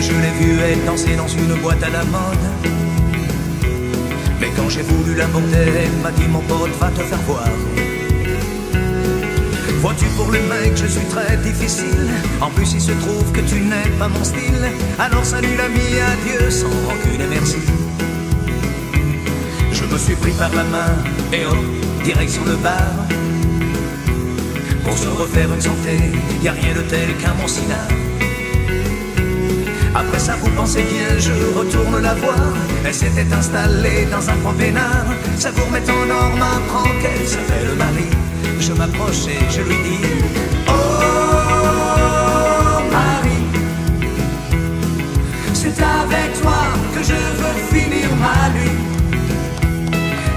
je l'ai vue, elle danser dans une boîte à la mode. Mais quand j'ai voulu l'aborder, elle m'a dit mon pote, va te faire voir. Vois-tu, pour le mec je suis très difficile. En plus il se trouve que tu n'es pas mon style. Alors salut l'ami, adieu, sans rancune et merci. Je me suis pris par la main et hop, direction le bar. Pour se refaire une santé, y a rien de tel qu'un bon cigare. Après ça vous pensez bien, je retourne la voir. Elle s'était installée dans un coin peinard. Ça vous remet en ordre, m'apprend qu'elle s'appelle Marie. Je m'approche et je lui dis: oh Marie, c'est avec toi que je veux finir ma nuit.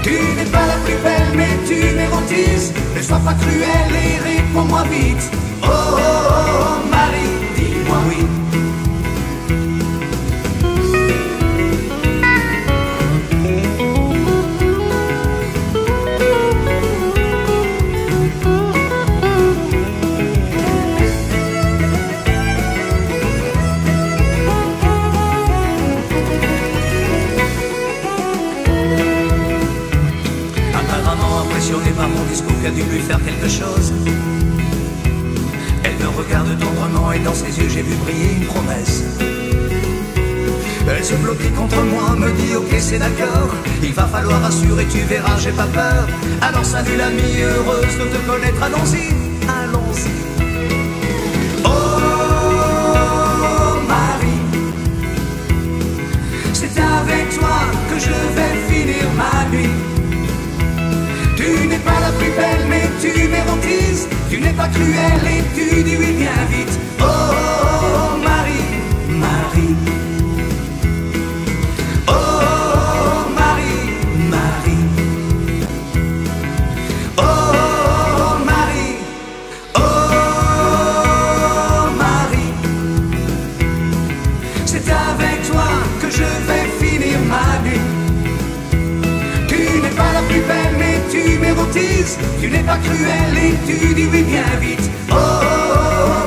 Tu n'es pas la plus belle mais tu m'érotises. Ne sois pas cruelle et réponds-moi vite. Oh, oh, oh Marie, dis-moi oui. Impressionnée par mon discours qui a dû lui faire quelque chose. Elle me regarde tendrement et dans ses yeux j'ai vu briller une promesse. Elle se bloquait contre moi, me dit ok c'est d'accord, il va falloir assurer, tu verras j'ai pas peur. Alors salut l'amie, heureuse de te connaître, allons-y, allons-y. Oh Marie, c'est avec toi que je vais finir ma nuit. Tu n'es pas la plus belle mais tu m'érotises. Tu n'es pas cruelle et tu dis oui bien vite. Oh, oh, oh Marie, Marie. Oh, oh Marie, Marie. Oh, oh Marie. Oh Marie. C'est avec toi que je vais finir ma nuit. Tu n'es pas la plus belle mais tu m'érotises. Tu n'es pas cruelle et tu dis oui bien vite. Oh, oh, oh,